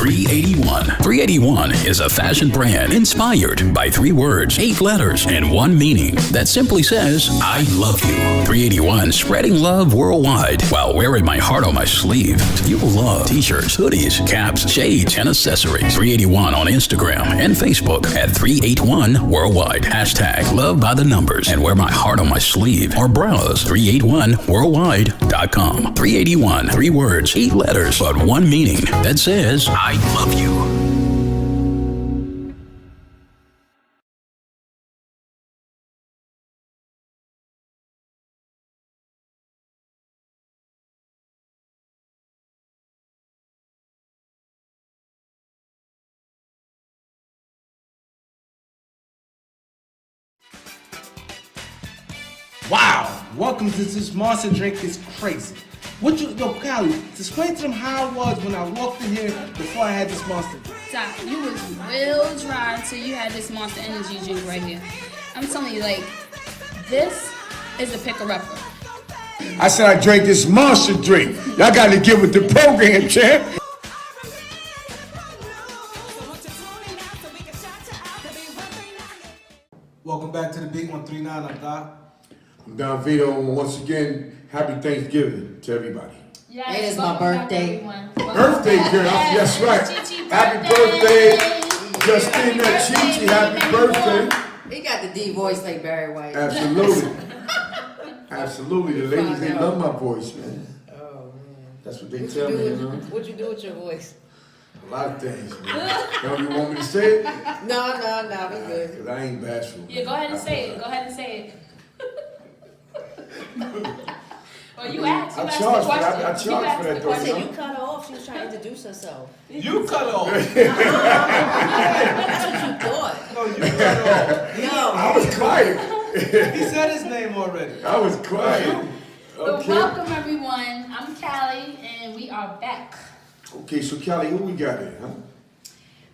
381. 381 is a fashion brand inspired by 3 words, 8 letters, and 1 meaning that simply says, I love you. 381 spreading love worldwide while wearing my heart on my sleeve. You will love t-shirts, hoodies, caps, shades, and accessories. 381 on Instagram and Facebook at 381 worldwide. Hashtag love by the numbers and wear my heart on my sleeve or browse 381worldwide.com. 381, 3 words, 8 letters, but 1 meaning that says, I love you. Wow! Welcome to this monster drink is crazy. Yo, Callie, explain to them how it was when I walked in here before I had this monster drink. Doc, you was real dry until you had this Monster Energy drink right here. I'm telling you, like, this is a picker-upper. I said I drank this monster drink. Y'all got to get with the program, champ. Welcome back to the Big 139. I'm Doc. I'm Don Vito, and once again, happy Thanksgiving to everybody. Yes, it is my birthday. Birthday, girl. That's right. Happy birthday, Justina, Chi-Chi. Happy birthday. He got the D voice like Barry White. Absolutely. Absolutely. The ladies, they love my voice, man. Oh, man. That's what they tell me, you know. What'd you do with your voice? A lot of things, man. Don't you want me to say it? No, we good. Because I ain't bashful. Yeah, go ahead and say it. Go ahead and say it. Well, you asked. I charge for that, though. I said you cut her off. She was trying to introduce herself. You cut her off. That's what you thought. No, you cut her off. No. I was quiet. He said his name already. I was quiet. Well, welcome everyone. I'm Callie, and we are back. Okay, so Callie, who we got here, huh?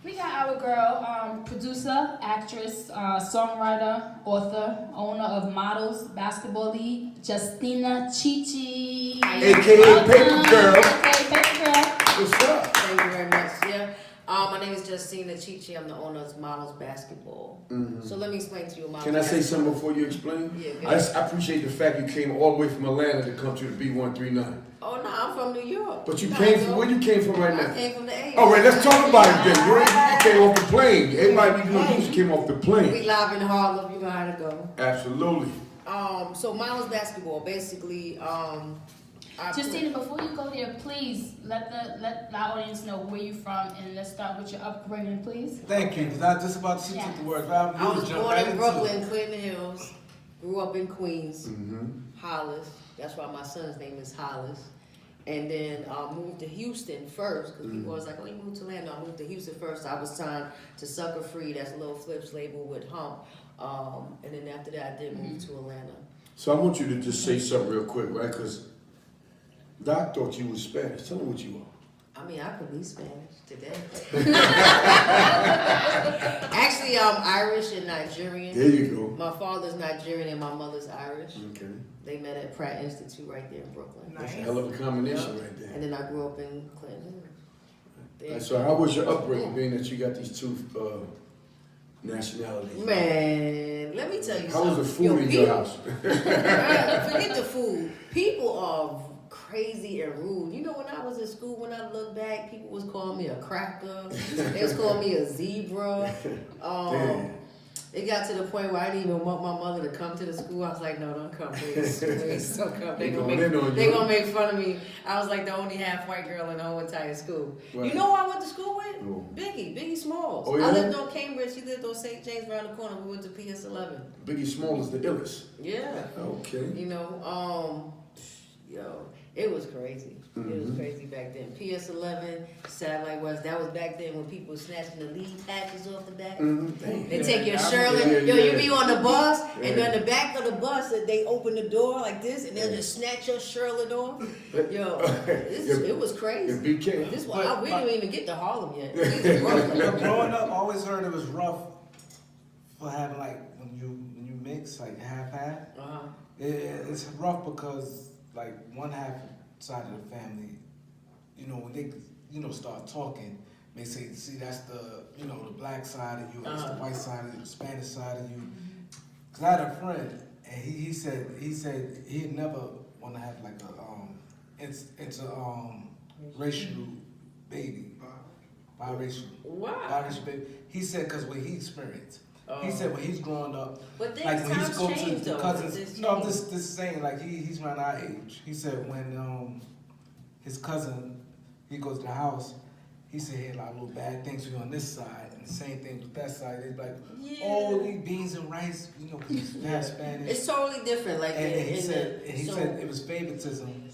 We got our girl, producer, actress, songwriter, author, owner of Models Basketball League, Justina Chi-Chi. AKA Paper Girl. AKA Paper Girl. What's up? Thank you very much. Yeah. My name is Justina Chi-Chi. I'm the owner of Models Basketball. Mm-hmm. So let me explain to you about Can I say something before you explain? Yeah, I appreciate the fact you came all the way from Atlanta to come to the B139. Oh, no, I'm from New York. But you came from, where you came from right now? I came from the A. All right, let's talk about it then. You came off the plane. Everybody you came off the plane. We live in Harlem. You know how to go. Absolutely. So Models Basketball, basically, Justina, before you go there, please let the audience know where you're from, and let's start with your upbringing, please. Thank you, because I was just about to shoot the word. I was born in Brooklyn, Clinton Hills. Grew up in Queens, Hollis. That's why my son's name is Hollis. And then moved to Houston first, because people was like, oh, you moved to Atlanta. I moved to Houston first. I was signed to Sucker Free, that's a little flips label with Hump. And then after that, I did move to Atlanta. So I want you to just say something real quick, right? Because Doc thought you was Spanish. Tell him what you are. I mean, I could be Spanish today. Actually, I'm Irish and Nigerian. There you go. My father's Nigerian and my mother's Irish. Okay. They met at Pratt Institute right there in Brooklyn. That's a hell of a combination right there. And then I grew up in Clinton. So how was your upbringing, being that you got these two nationalities? Man, let me tell you how something. Was the food in your house? Forget the food. People are crazy and rude. You know, when I was in school, when I look back, people was calling me a cracker. They was calling me a zebra. It got to the point where I didn't even want my mother to come to the school. I was like, no, don't come, please. Please don't come. They gonna make fun of me. I was like the only half white girl in the whole entire school. Right. You know who I went to school with? Oh. Biggie Smalls. Oh, yeah? I lived on Cambridge. He lived on St. James around the corner. We went to PS11. Biggie Smalls is the illest. Yeah. Okay. You know, it was crazy. It was crazy back then. PS11, Satellite West, that was back then when people were snatching the lead patches off the back. They take your Shirley, you be on the bus, and then the back of the bus, they open the door like this, and they'll just snatch your Shirley off. It was crazy. We didn't even get to Harlem yet. Growing up, I always heard it was rough for having, like, when you mix, like, half-half. It's rough because, like, one half side of the family, you know, when they, start talking, They say, see, that's the, you know, the black side of you, that's the white side of you, the Spanish side of you. Cause I had a friend, and he said he'd never want to have like a racial baby, biracial. Wow. Biracial baby. He said because what he experienced. He said when he's growing up, but like when he's times go change, to the though. cousins. No, I'm just saying, like he's around our age. He said when his cousin, he goes to the house, he said he had a lot of little bad things for you on this side, and the same thing with that side. They'd be like, oh, these beans and rice, you know, because he's half Spanish. It's totally different. Like, and he said it was favoritism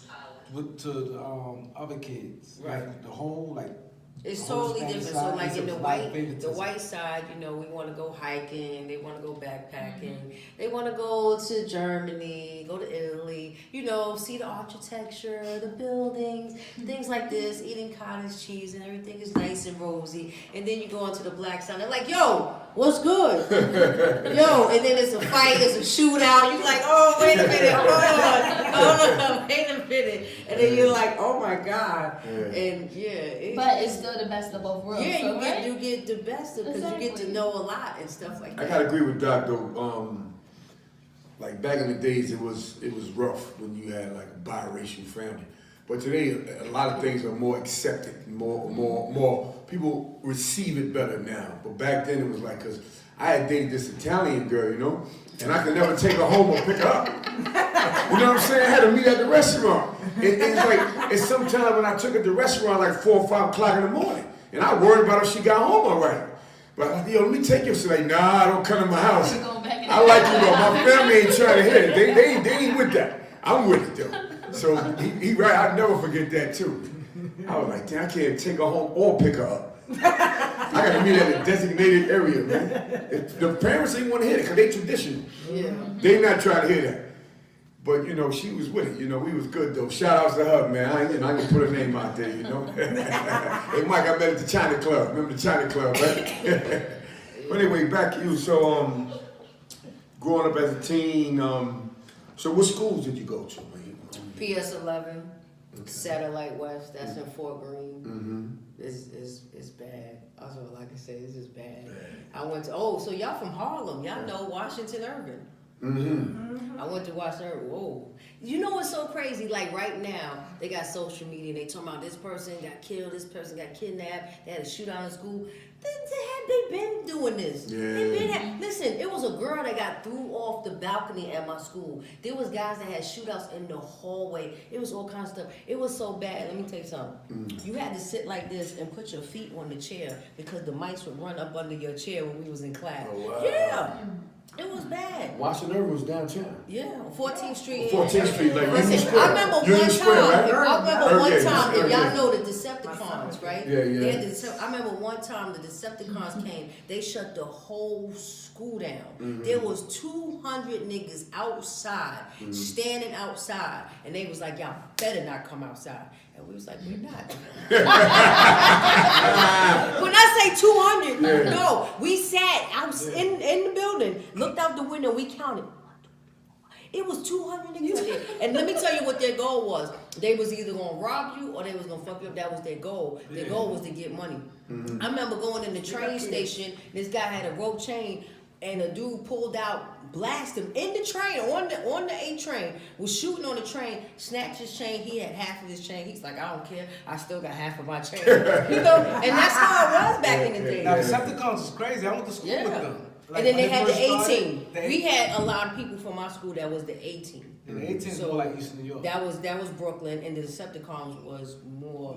to other kids. Right. Like the whole, like, it's the whole totally Spanish different. side, So like he in said the it was a lot of favoritism. white side, you know, we want to go hiking, they want to go backpacking, they want to go to Germany, go to Italy, you know, see the architecture, the buildings, things like this, eating cottage cheese and everything is nice and rosy. And then you go onto the black side, they're like, yo, what's good? Yo, and then it's a fight, it's a shootout. You're like, oh, wait a minute, hold on, wait a minute. And then you're like, oh my God. And but it's still the best of both worlds. Yeah, so, you get the best of because you get to know a lot and stuff like that. I gotta agree with Doc though. Like back in the days, it was rough when you had like a biracial family. But today, a lot of things are more accepted, more people receive it better now. But back then, it was like, cause I had dated this Italian girl, you know, and I could never take her home or pick her up. You know what I'm saying? I had to meet at the restaurant. It's like, and sometimes when I took her to the restaurant, like 4 or 5 o'clock in the morning, and I worried about if she got home all right. But I like, yo, let me take you. She's like, nah, don't come to my house. I like you though. My family ain't trying to hear it. They ain't with that. I'm with it though. So he right. I'll never forget that too. I was like, damn, I can't take her home or pick her up. I got to meet at a designated area, man. The parents ain't want to hear it because they traditional. Yeah. They not trying to hear that. But, you know, she was with it. You know, we was good, though. Shout outs to her, man. I can put her name out there, you know. Hey, Mike, I met at the China Club. Remember the China Club, right? But anyway, back to you. So, growing up as a teen, so what schools did you go to? PS 11, Satellite West, that's in Fort Greene. It's bad. That's all I can say. It's just bad. I went to, so y'all from Harlem. Y'all know Washington Irving. I went to Washington. Whoa. You know what's so crazy? Like right now, they got social media. They talking about this person got killed, this person got kidnapped. They had a shootout in school. They been doing this. Yeah. Listen, it was a girl that got threw off the balcony at my school. There was guys that had shootouts in the hallway. It was all kinds of stuff. It was so bad. Let me tell you something. You had to sit like this and put your feet on the chair because the mice would run up under your chair when we was in class. Oh, wow. Yeah. It was bad. Washington Irving was downtown. Yeah, on 14th Street. 14th Street, like Listen, Union Square. I remember Union one Square, time. right? I remember one time. If y'all yeah. know the Decepticons, right? Yeah. They had I remember one time the Decepticons came. They shut the whole school down. There was 200 niggas outside, standing outside, and they was like, "Y'all better not come outside." And we was like, "We're not." When I say 200, no, we sat out in the building, looked out the window, we counted. It was 200 niggas there. And let me tell you what their goal was. They was either gonna rob you or they was gonna fuck you up. That was their goal. Their goal was to get money. I remember going in the train station, this guy had a rope chain, and a dude pulled out, blasted him in the train, on the A train, was shooting on the train, snatched his chain. He had half of his chain. He's like, I don't care, I still got half of my chain. You know, and that's how it was back in the day. Now, the Decepticons is crazy. I went to school with them. Like, and then they had the first 18. started, We had a lot of people from our school that was the 18. And the 18 is more like East New York. That was Brooklyn, and the Decepticons was more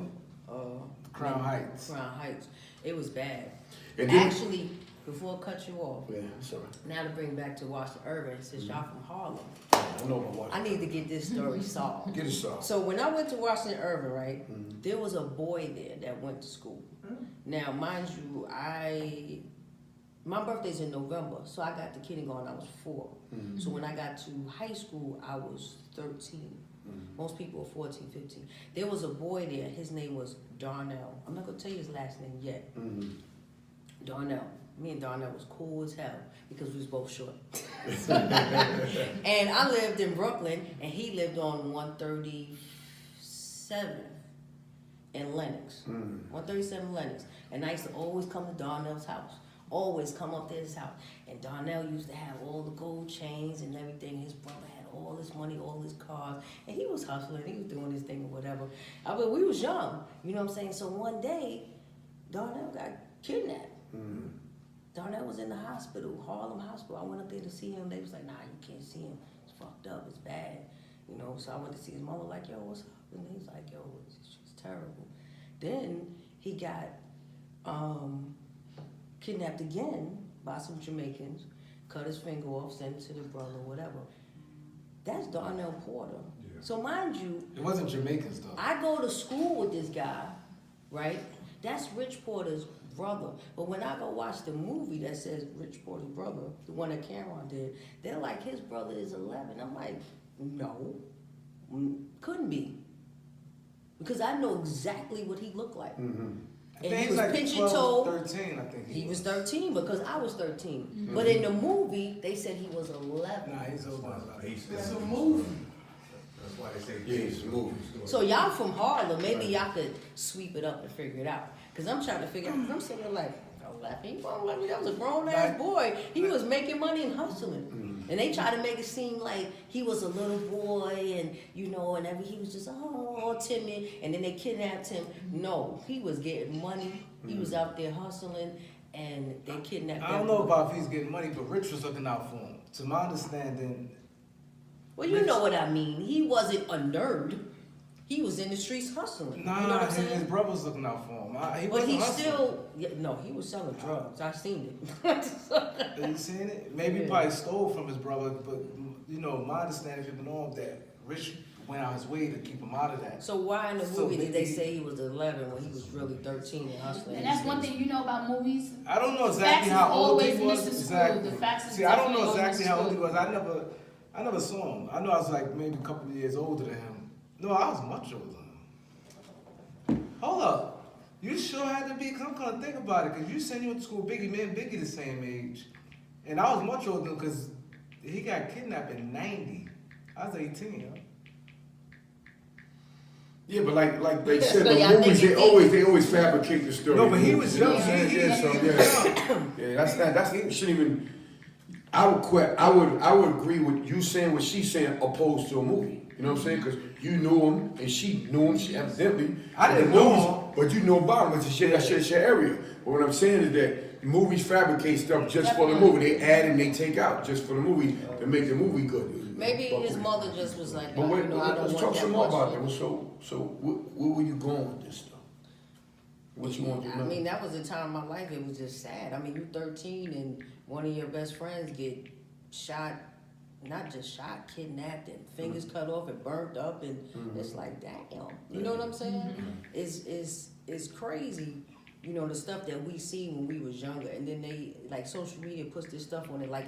Crown Heights. Crown Heights. It was bad. And then, Actually, before I cut you off, sorry. now to bring back to Washington Irving, since y'all from Harlem, I know about Washington. I need to get this story solved. Get it solved. So when I went to Washington Irving, right, there was a boy there that went to school. Now, mind you, my birthday's in November, so I got to kindergarten, I was 4. So when I got to high school, I was 13. Most people are 14, 15. There was a boy there, his name was Darnell. I'm not gonna tell you his last name yet. Darnell. Me and Darnell was cool as hell because we was both short. And I lived in Brooklyn, and he lived on 137th. in Lenox, 137 Lenox. And I used to always come to Darnell's house. Always come up to his house. And Darnell used to have all the gold chains and everything. His brother had all this money, all his cars. And he was hustling. He was doing his thing or whatever. I mean, we was young. You know what I'm saying? So one day, Darnell got kidnapped. Darnell was in the hospital, Harlem Hospital. I went up there to see him. They was like, nah, you can't see him. It's fucked up. It's bad. You know, so I went to see his mother like, yo, what's up? And he's like, yo, it's terrible. Then he got kidnapped again by some Jamaicans, cut his finger off, sent it to the brother, whatever. That's Darnell Porter. Yeah. So mind you, it wasn't Jamaicans though. I go to school with this guy, right? That's Rich Porter's brother. But when I go watch the movie that says Rich Porter's brother, the one that Cameron did, they're like, his brother is 11. I'm like, no, couldn't be. Because I know exactly what he looked like. And he was like pinching 12, toe. 13, I think he was 13 because I was 13. But in the movie, they said he was 11. Nah, he's older. It's a movie. That's why they say it's a movie. So y'all from Harlem, maybe y'all could sweep it up and figure it out. Because I'm trying to figure out, because I'm sitting there like, he won't let me. That was a grown-ass boy. He was making money and hustling. And they try to make it seem like he was a little boy and, you know, and he was just, all timid. And then they kidnapped him. No, he was getting money. He was out there hustling, and they kidnapped him. I don't know about if he's getting money, but Rich was looking out for him. To my understanding. Well, you know what I mean. He wasn't a nerd. He was in the streets hustling. Nah, you know what I'm saying? His brother was looking out for him. But he still, no, he was selling drugs. I seen it. Have you seen it? Maybe he probably stole from his brother, but you know, my understanding people know that Rich went out his way to keep him out of that. So why in the movie did they say he was 11 when he was really 13 and hustling? And that's one thing you know about movies. I don't know exactly how old he was. Exactly. The facts is See, I don't know exactly how old he was. was. I never saw him. I know I was like maybe a couple of years older than him. No, I was much older than him. Hold up. You sure had to be, because I'm going to think about it, because you said you went to school with Biggie. Me and Biggie the same age. And I was much older because he got kidnapped in 90. I was 18, yo. Yeah, but like they said, the movies they always fabricate the story. No, but he was young. That's you shouldn't even. I would agree with you saying what she's saying opposed to a movie. You know what I'm saying? Because you knew him and she knew him. She evidently. I didn't know him, but you know about him. It's your area. But what I'm saying is that movies fabricate stuff just for the movie. They add and they take out just for the movie to make the movie good. Maybe his mother just was like, but wait, I don't let's want talk that some more about much. that. So where were you going with this stuff? What you want to know? I mean, that was a time in my life. It was just sad. I mean, you're 13 and one of your best friends get shot, not just shot, kidnapped and fingers cut off and burnt up, and it's like, damn. You know what I'm saying? It's crazy. You know, the stuff that we see when we was younger, and then they, like, social media puts this stuff on it like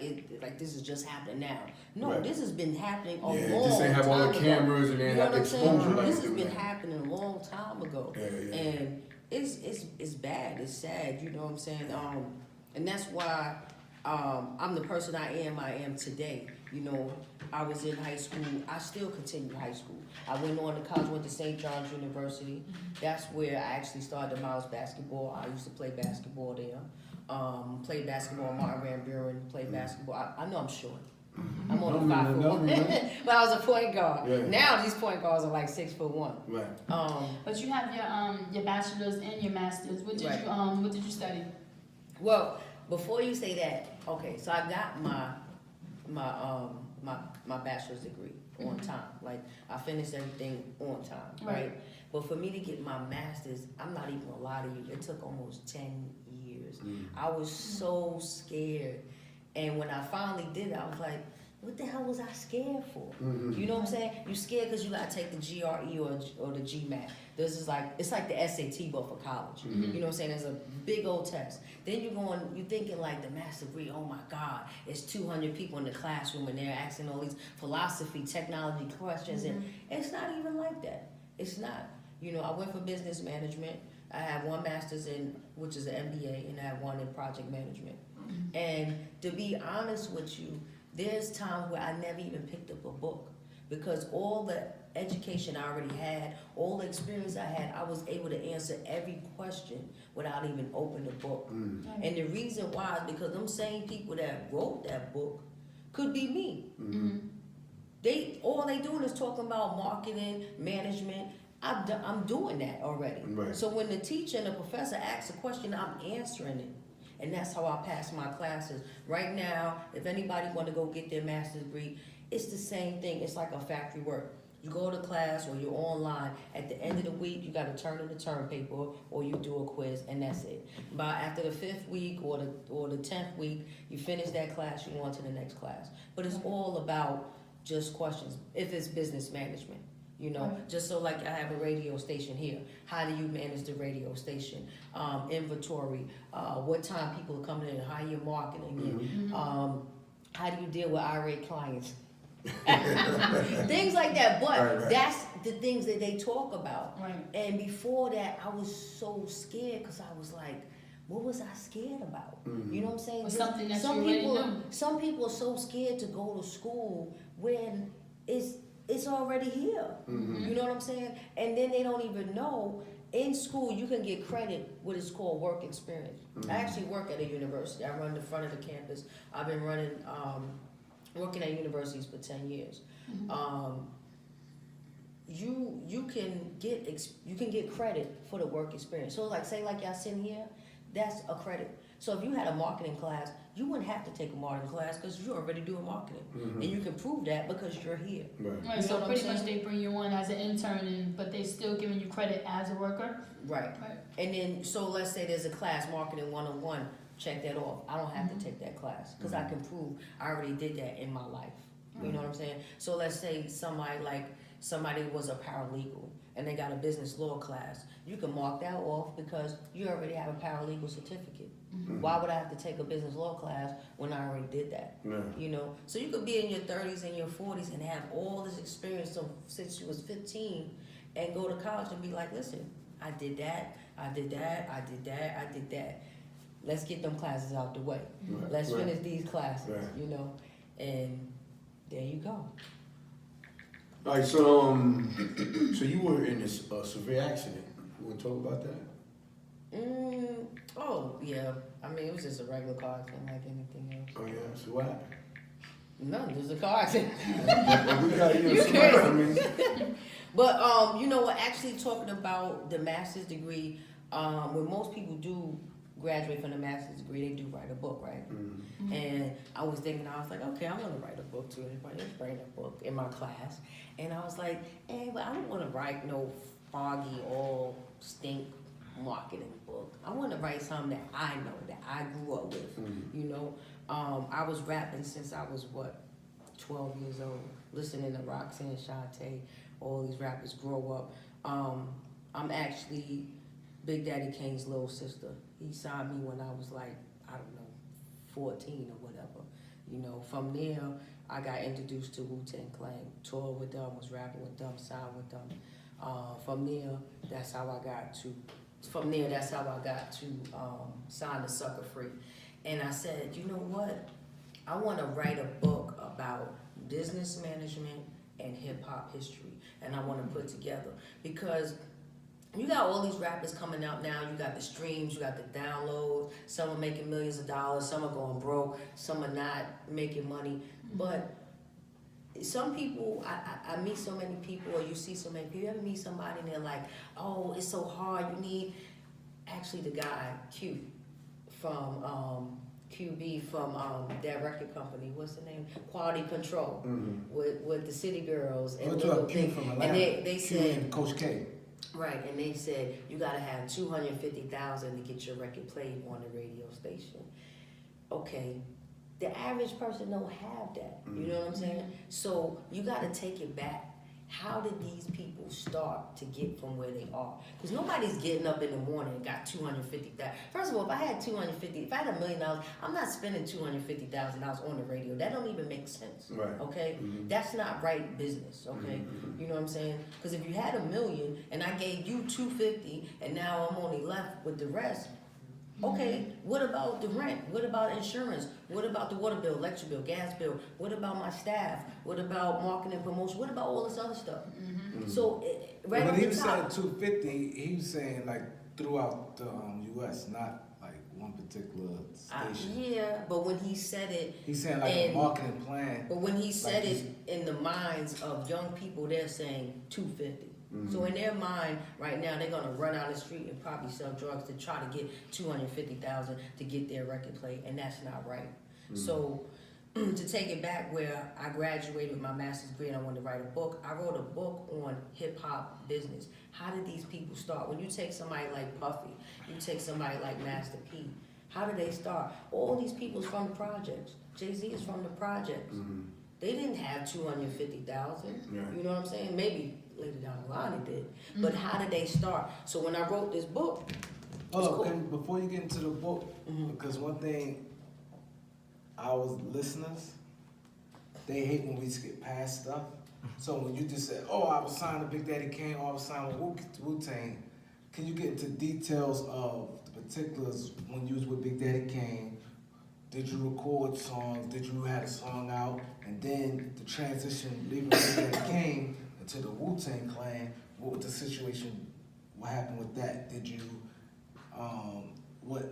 this is just happening now. No, this has been happening a long time ago. Just ain't have all the cameras and then have the exposure. This has been happening a long time ago. And it's bad, it's sad, you know what I'm saying? And that's why I'm the person I am today. You know, I was in high school. I still continue high school. I went on to college, went to St. John's University. That's where I actually started Miles basketball. I used to play basketball there. Played basketball, Martin Van Buren, played basketball. I know I'm short. I'm on the 5'1", but I was a point guard. Yeah. Now these point guards are like 6'1". Right. But you have your bachelor's and your master's. What did you study? Well, before you say that, okay, so I got my bachelor's degree on time. Like, I finished everything on time, right? But for me to get my master's, I'm not even gonna lie to you, it took almost 10 years. I was so scared. And when I finally did it, I was like, what the hell was I scared for? You know what I'm saying? You scared because you gotta take the GRE or the GMAT. This is like, it's like the SAT but for college. You know what I'm saying? There's a big old test. Then you thinking like the master's degree, oh my God, it's 200 people in the classroom and they're asking all these philosophy, technology questions, and it's not even like that. It's not. You know, I went for business management. I have one master's in, which is an MBA, and I have one in project management. And to be honest with you, there's times where I never even picked up a book because all the education I already had, all the experience I had, I was able to answer every question without even opening the book. And the reason why is because them same people that wrote that book could be me. All they doing is talking about marketing, management. I'm doing that already. Right. So when the teacher and the professor asks a question, I'm answering it. And that's how I pass my classes. Right now, if anybody want to go get their master's degree, it's the same thing. It's like a factory work. You go to class or you're online. At the end of the week, you got to turn in the term paper or you do a quiz, and that's it. After the 5th week or the 10th week, you finish that class, you go on to the next class. But it's all about just questions. If it's business management, you know, just so like I have a radio station here. How do you manage the radio station? Inventory, what time people are coming in, how you're marketing it, how do you deal with irate clients? Things like that, but that's the things that they talk about. And before that, I was so scared because I was like, what was I scared about? You know what I'm saying? Something that some people are so scared to go to school when it's already here. You know what I'm saying? And then they don't even know. In school, you can get credit what is called work experience. I actually work at a university. I run the front of the campus. I've been running, working at universities for 10 years. You can get credit for the work experience. So like say like y'all sitting here, that's a credit. So if you had a marketing class, you wouldn't have to take a marketing class because you're already doing marketing, and you can prove that because you're here. Right. So pretty much they bring you on as an intern, but they still giving you credit as a worker. Right. And then so let's say there's a class, marketing 101. Check that off. I don't have to take that class because I can prove I already did that in my life. You know what I'm saying? So let's say somebody was a paralegal and they got a business law class. You can mark that off because you already have a paralegal certificate. Why would I have to take a business law class when I already did that? You know, so you could be in your 30s and your 40s and have all this experience since you was 15 and go to college and be like, listen, I did that, I did that, I did that, I did that. Let's get them classes out the way. Let's finish these classes, you know, and there you go. All right, so you were in this severe accident. You want to talk about that? Oh, yeah. I mean, it was just a regular car accident like anything else. Oh, yeah? So what happened? None, just a car accident. We got you crazy. I mean. But, you know what, actually talking about the master's degree, when most people do graduate from the master's degree, they do write a book, right? And I was thinking, I was like, okay, I'm gonna write a book too. Everybody write a book in my class. And I was like, hey, but I don't wanna write no foggy, all stink marketing book. I wanna write something that I know, that I grew up with, you know? I was rapping since I was, 12 years old, listening to Roxanne, Shantae, all these rappers grow up. I'm actually Big Daddy Kane's little sister. He signed me when I was like, I don't know, 14 or whatever. You know, from there, I got introduced to Wu-Tang Clan, toured with them, was rapping with them, signed with them. From there, that's how I got to sign the Sucker Free. And I said, you know what? I want to write a book about business management and hip hop history. And I want to put together, because you got all these rappers coming out now. You got the streams, you got the downloads. Some are making millions of dollars. Some are going broke. Some are not making money. But some people, I meet so many people, or you see so many people. You ever meet somebody and they're like, oh, it's so hard. You need, actually the guy, Q, from QB, from that record company. What's the name? Quality Control. With the City Girls. And they said, Coach K. Right, and they said you gotta have $250,000 to get your record played on the radio station. Okay, the average person don't have that. You know what I'm saying? So you gotta take it back. How did these people start to get from where they are? Because nobody's getting up in the morning and got $250,000. First of all, if I had $1 million, I'm not spending $250,000 on the radio. That don't even make sense. Right. Okay, that's not right business. Okay, you know what I'm saying? Because if you had $1 million and I gave you $250 and now I'm only left with the rest, Okay, what about the rent? What about insurance? What about the water bill, electric bill, gas bill? What about my staff? What about marketing and promotion? What about all this other stuff? So, right When off he the was saying top, 250, he was saying like throughout the U.S., not like one particular station. yeah, but when he said it, He's saying like a and- marketing plan. but when he said Like it in the minds of young people, they're saying 250. Mm-hmm. So in their mind, right now, they're gonna run out the street and probably sell drugs to try to get 250,000 to get their record play, and that's not right. Mm-hmm. So to take it back, where I graduated with my master's degree and I wanted to write a book, I wrote a book on hip hop business. How did these people start? When you take somebody like Puffy, you take somebody like Master P. How did they start? All these people's from the projects. Jay-Z is from the projects. They didn't have 250,000. Right. You know what I'm saying? Maybe later down the line they did. But how did they start? So when I wrote this book, Hold it's on, cool. and before you get into the book, because one thing our listeners, they hate when we skip past stuff. So when you just said, "Oh, I was signed to Big Daddy Kane," or "I was signed with Wu-Tang," can you get into details of the particulars when you was with Big Daddy Kane? Did you record songs? Did you have a song out? And then the transition, leaving Big Daddy Kane into the Wu-Tang Clan, what was the situation? What happened with that? Did you, what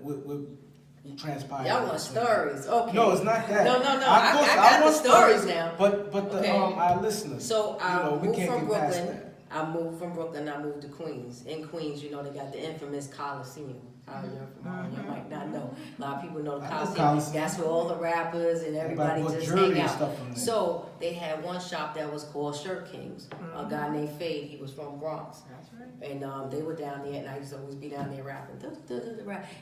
transpired? y'all want stories. Okay. No, it's not that. No. Of I course, got the want stories now. But the Okay. our listeners. So I we moved can't from get past Brooklyn. that. I moved from Brooklyn. I moved to Queens. In Queens, you know, they got the infamous Coliseum. You might not know. A lot of people know the I know Coliseum. Coliseum. That's where all the rappers and everybody bought just jewelry hang and out. stuff from there. So they had one shop that was called Shirt Kings. A guy named Fade. He was from Bronx. That's right. And they were down there, and I used to always be down there rapping.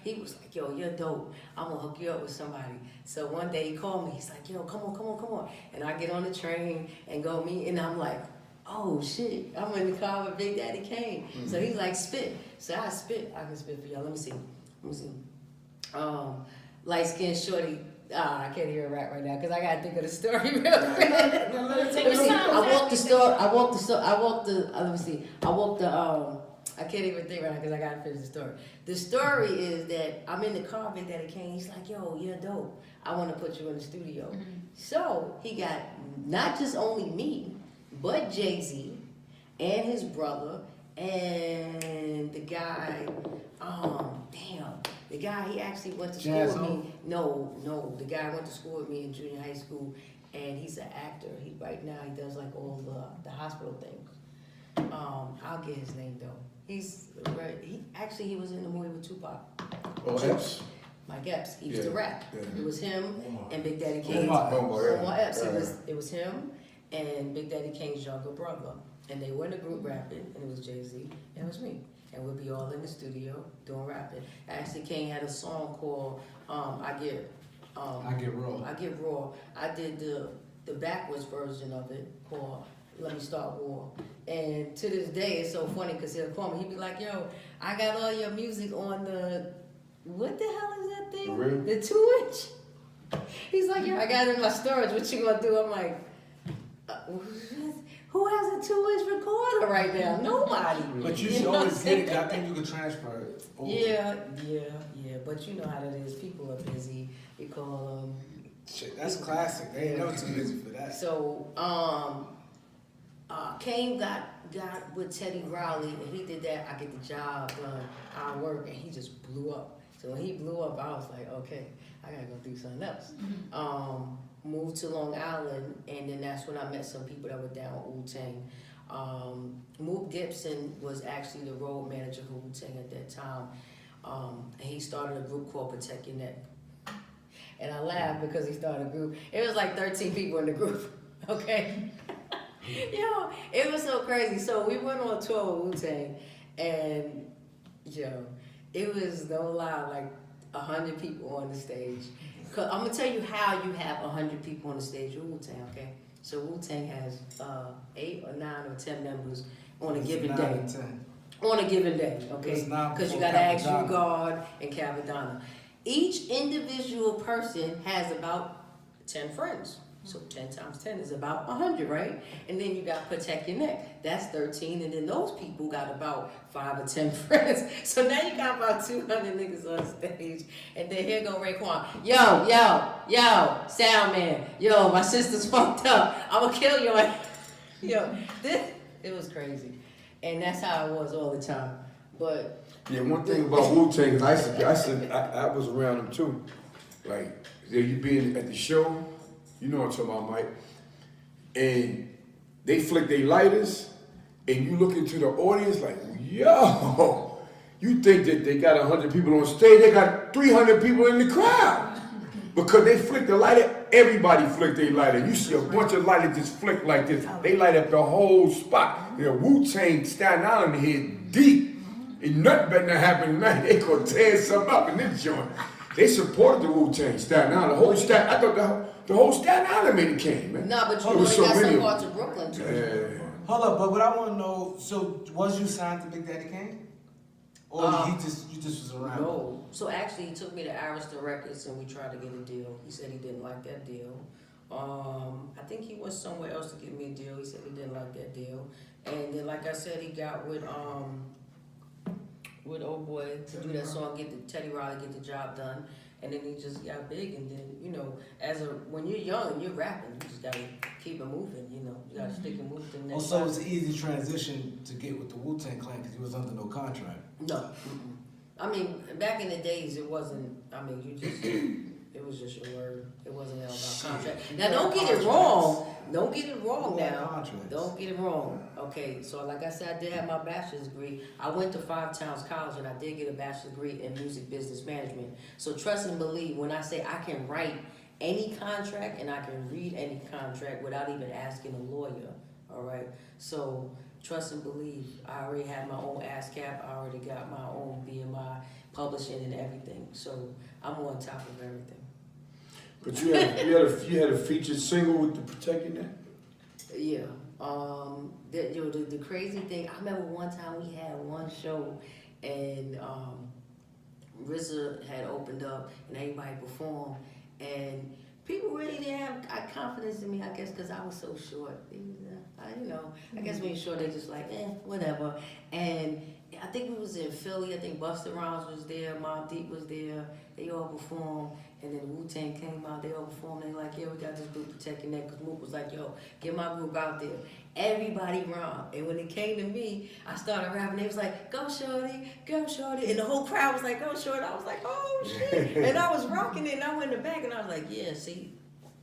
He was like, "Yo, you're dope. I'm gonna hook you up with somebody." So one day he called me. He's like, "Yo, come on." And I get on the train and go meet, and I'm like, "Oh shit, I'm in the car with Big Daddy Kane." So he's like, "Spit." So I spit. I can spit for y'all. Let me see. Light skinned shorty. I can't hear a rap right now because I gotta think of the story real quick. Take your time. I walked the store. Let me see. I can't even think right now because I gotta finish the story. The story is that I'm in the car, Big Daddy Kane. He's like, "Yo, you're dope. I want to put you in the studio." So he got not just only me, but Jay-Z and his brother and the guy. The guy, he actually went to school with me. No, the guy went to school with me in junior high school, and he's an actor. Right now he does like all the hospital things. I'll get his name though. He was in the movie with Tupac. Oh, Epps. Mike Epps. He used to Yeah, rap. yeah. It was him and Big Daddy Kane. Omar Epps. Epps. It was him and Big Daddy Kane's younger brother, and they were in a group rapping, and it was Jay-Z and it was me. And we'd be all in the studio doing rapping. Actually, Kane had a song called I Get Raw. I Get Raw. I did the backwards version of it called Let Me Start War. And to this day, it's so funny because he'll call me. He'd be like, "Yo, I got all your music on the, what the hell is that thing? Really? The 2-inch." He's like, "Yo, I got it in my storage. What you gonna do?" I'm like, who has a 2-inch recorder right now? Nobody. But you know should what I'm always get it. saying? I think you can transfer it. over. Yeah. But you know how that is. People are busy. We call them. Shit, that's classic. They ain't never too busy for that. So, Kane got with Teddy Riley, and he did that. I get the job done. I work, and he just blew up. So when he blew up, I was like, okay, I gotta go do something else. Moved to Long Island, and then that's when I met some people that were down with Wu-Tang. Mook Gibson was actually the road manager for Wu-Tang at that time. And he started a group called Protect Your Neck. And I laughed because he started a group. It was like 13 people in the group, okay? Yo, it was so crazy. So we went on tour with Wu-Tang, and it was no lie, like 100 people on the stage. Cause I'm gonna tell you how you have 100 people on the stage with Wu-Tang, okay? So Wu-Tang has 8 or 9 or 10 members on a given day. On a given day, okay? Because you gotta ask you God and Capadonna. Each individual person has about 10 friends. So 10 times 10 is about 100, right? And then you got Protect Your Neck. That's 13. And then those people got about 5 or 10 friends. So now you got about 200 niggas on stage. And then here go Raekwon. Yo, sound man. Yo, my sister's fucked up. I'm going to kill your ass. Yo, it was crazy. And that's how it was all the time. But yeah, one thing about Wu-Tang is I was around them too. Like, you being at the show, you know what I'm talking about, Mike. And they flick their lighters, and you look into the audience like, yo, you think that they got 100 people on stage, they got 300 people in the crowd. Because they flick the lighter, everybody flick their lighter. You see a bunch of lighters just flick like this. They light up the whole spot. You know, Wu-Tang Staten Island hit deep. And nothing better than happen tonight. They gonna tear something up in this joint. They supported the Wu-Tang Staten Island. I thought the whole Staten Island made it came, man. nah, but you know they got some parts of Brooklyn too. Yeah. Hold up, but what I want to know, so was you signed to Big Daddy Kane? Or you just was around? No. So actually, he took me to Arista Records and we tried to get a deal. He said he didn't like that deal. I think he went somewhere else to get me a deal. He said he didn't like that deal. And then, like I said, he got with old boy to do that song, Teddy Riley, get the job done. And then he just got big, and then, you know, when you're young and you're rapping, you just gotta keep it moving, you know. You gotta stick and move to the next So it was an easy transition to get with the Wu-Tang Clan because he was under no contract. No. Mm-mm. I mean, back in the days, it wasn't, I mean, it was just your word. It wasn't all about contract. Now, don't get it wrong. Don't get it wrong now. Don't get it wrong. Okay, so like I said, I did have my bachelor's degree. I went to 5 Towns College and I did get a bachelor's degree in music business management. So trust and believe, when I say I can write any contract and I can read any contract without even asking a lawyer, all right? So trust and believe, I already had my own ASCAP. I already got my own BMI publishing and everything. So I'm on top of everything. But you had a featured single with the Protect Your Neck? Yeah. The crazy thing, I remember one time we had one show and RZA had opened up and everybody performed and people really didn't have confidence in me, I guess, because I was so short. I guess when you're short, they just like, whatever. And I think we was in Philly. I think Busta Rhymes was there, Mobb Deep was there. They all performed. And then Wu-Tang came out, they all performed. They like, yeah, we got this group Protect Your Neck. Because Mook was like, yo, get my group out there. Everybody rhymed. And when it came to me, I started rapping. They was like, go shorty, go shorty. And the whole crowd was like, go shorty. I was like, oh shit. And I was rocking it and I went in the back and I was like, yeah, see,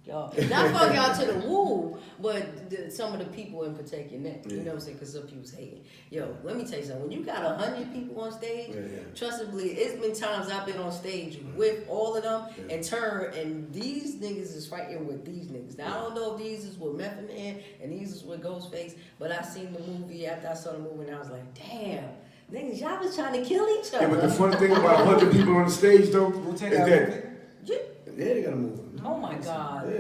y'all. Not fuck y'all to the woo, but some of the people in Protect Your Neck. You know what I'm saying? Because some people's hating. Yo, let me tell you something. When you got 100 people on stage, trust and believe, it's been times I've been on stage with all of them and turn, and these niggas is fighting with these niggas. Now, I don't know if these is with Method Man and these is with Ghostface, but I seen the movie after I saw the movie and I was like, damn. Niggas, y'all was trying to kill each other. Yeah, but the funny thing about 100 people on the stage, though, is that... Yeah, they got to move. oh my God. Yeah.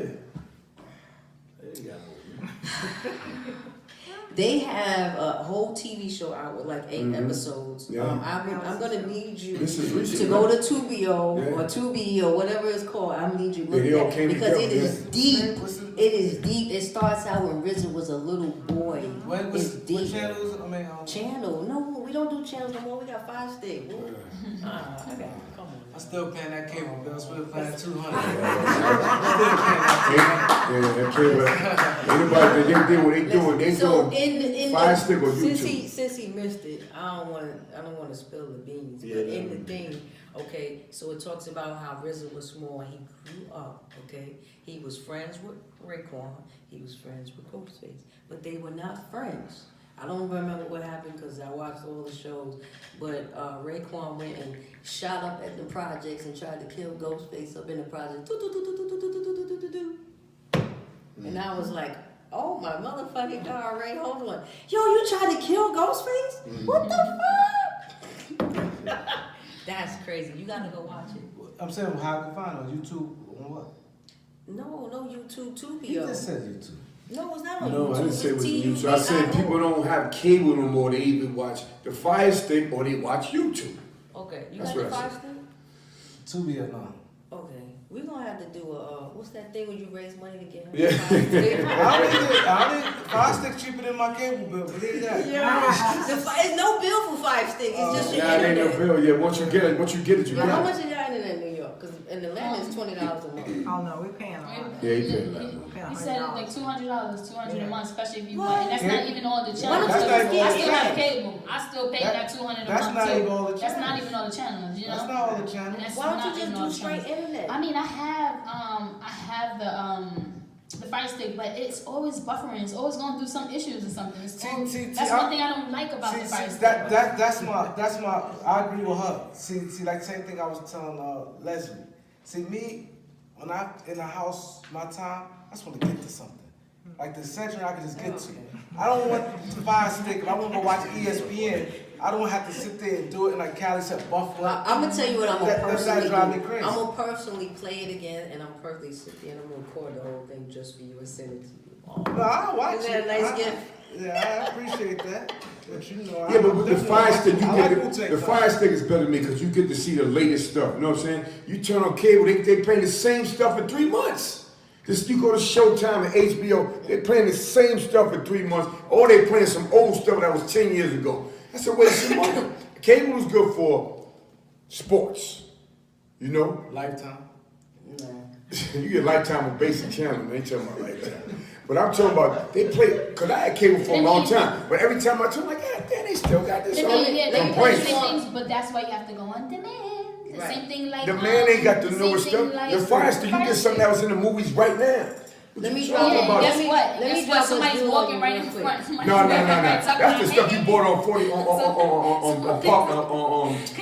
They got to move. They have a whole TV show out with like 8 episodes. Yeah. I'm gonna need you recent, to go to Tubio or Tubi or whatever it's called. I need you to look at it because it is deep. It is deep. It starts out when RZA was a little boy. It's deep. What channel is it? Channel? No, we don't do channels no more. We got 5 stick. Come on. I'm still paying that cable bill. I'm still paying $200. That cable. Anybody, they what they doing. They doing 5 stick on YouTube. Since he missed it, I don't want to spill the beans. But in the thing, okay, so it talks about how RZA was small and he grew up. Okay, he was friends with Raekwon. He was friends with Ghostface, but they were not friends. I don't remember what happened because I watched all the shows, but Raekwon went and shot up at the projects and tried to kill Ghostface up in the project. And I was like, oh my motherfucking God, Ray, hold on. Yo, you tried to kill Ghostface? What the fuck? That's crazy. You gotta go watch it. I'm saying how I can find it on YouTube on what? No YouTube, Tubio. He just said YouTube. No, it's not on No, YouTube. I didn't say it was TV, YouTube. I said people don't have cable no more. They either watch the Fire Stick or they watch YouTube. Okay, you That's got the what I Fire said. Stick? Tubi or no? Okay, we're gonna have to do a what's that thing when you raise money to get her? Yeah. I don't need 5 sticks cheaper than my cable bill. Believe that. It's no bill for 5 sticks. It's just your Nah, it ain't internet. no bill. Yeah, once you get it, you get Well, how it. much is your internet in New York? Because in Atlanta it's $20 a month. Oh no, we're paying a lot. Yeah, you pay that. He said like $200, $200 a month, especially if you What? want. And that's not even all the Why channels. don't you That's just not I get still have it? cable. I still pay that $200 a That's month not too. even all the That's channels. not even all the channels, you know. That's not all the channels. That's Why not don't you even just all do the straight channels. internet? I mean, I have the Fire Stick, but it's always buffering. It's always going through some issues or something. It's that's one thing I don't like about the Fire Stick. That's my. I agree with her. See, like same thing I was telling Leslie. See me, when I'm in the house, my time, I just want to get to something. Like the center, I can just get to. I don't want the Fire Stick. If I want to go watch ESPN, I don't have to sit there and do it. And like Callie said, buffer. Well, I'm gonna tell you what I'm gonna personally do. drive me crazy. I'm gonna personally play it again, and I'm personally sit there and I'm gonna record the whole thing just for you and send it to you. Oh. No, I watch Isn't that it. a nice gift? Yeah, I appreciate that. But you know, Yeah, but with the Fire Stick, you I get like Wu-Tang the Fire Stick is better to me because you get to see the latest stuff. You know what I'm saying? You turn on cable, they playing the same stuff for 3 months. Just you go to Showtime and HBO, they're playing the same stuff for 3 months, or they playing some old stuff that was 10 years ago. That's a waste of money. Cable is good for sports, you know. Lifetime. No. You get Lifetime on basic channel, they ain't talking about Lifetime. But I'm talking about, they play, because I had cable for a long time, but every time I turn, like, God damn, they still got this on. They play the Complaints. same things, but that's why you have to go on demand. The Right. same thing like The man ain't got the same newest thing stuff. like The Fire Stick, you get something that was in the movies right now. Let me you drop talking it. about? Guess what? Let me Guess drop what? a Somebody's jewel walking on right you in real front. quick. Somebody's No. walking right tucked That's the behind stuff you you. bought on 40 on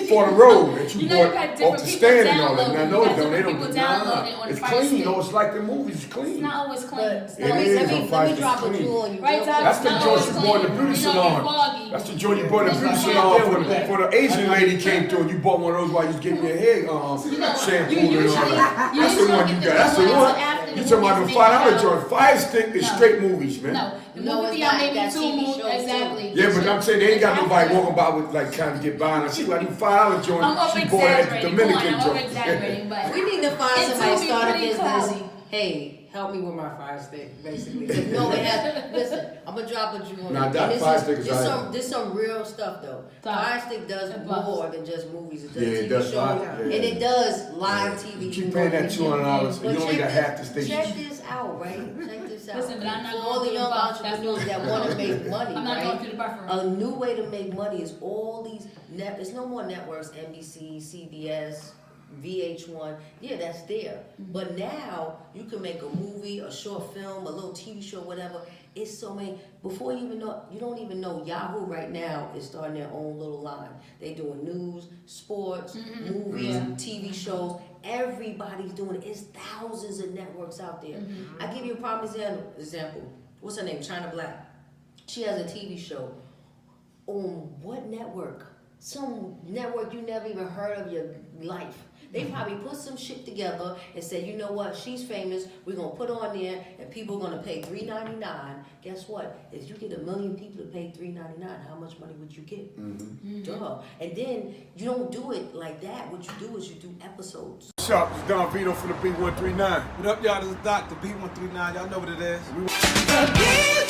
Fort Road that you You know you got bought off different the people stand and all that. downloading. Now, You no, got it don't. They different don't. people downloading on the It's Fire clean. Stick. You know, it's like the movies. It's It's clean. not always clean. But It's It not always is let on me Fire Stick, drop a clean. jewel on you. Right, real Tom? quick. That's the Not joint always you bought in the clean. beauty You know, salon. foggy. That's the joint you bought in the It's beauty not salon bad. for the Asian lady came through and you bought one of those while you was getting your hair shampoo and all that. That's the one you got. That's the one. You talking about the $5 joint. Fire Stick is No. straight movies, man. No, the No, movie it's out not. maybe That 2 TV movies. show, too. Exactly. Yeah, but I'm saying they ain't got It's nobody after. walking by with like trying to get by. And she like you $5 joint. I'm over She bought it at the exaggerating. Come on, Dominican I'm over joint. exaggerating, but We need to find It's somebody gonna be start a pretty business. cool. Hey, help me with my Fire Stick, basically. 'Cause no, it has. Listen, I'm gonna drop a jewel. Nah, And that this Fire is- Stick is this alright. some this some real stuff though. Stop. Fire Stick does It busts. more than just movies. It does Yeah, it TV does. shows, Yeah. and it does live TV. You keep paying that $200, But you only got check half the this- station. Check this out, right? Check this out. Listen, but I'm not For going all the through young the buff. That's entrepreneurs that no- want to make money, I'm not right? going through the buffer. A new way to make money is all these It's no more networks, NBC, CBS, VH1. Yeah, that's there. But now you can make a movie, a short film, a little TV show, whatever. It's so many. Before you even know, you don't even know. Yahoo right now is starting their own little line. They doing news, sports, movies, TV shows. Everybody's doing it. It's thousands of networks out there. I give you a prime example. What's her name? China Black. She has a TV show. On what network? Some network you never even heard of your life. They probably put some shit together and said, you know what, she's famous, we're gonna put her on there and people are gonna pay $3.99. Guess what? If you get 1 million people to pay $3.99, how much money would you get? Duh. And then you don't do it like that. What you do is you do episodes. Sharp, it's Don Vito for the B139. What up, y'all? This is Doc, the B139. Y'all know what it is. The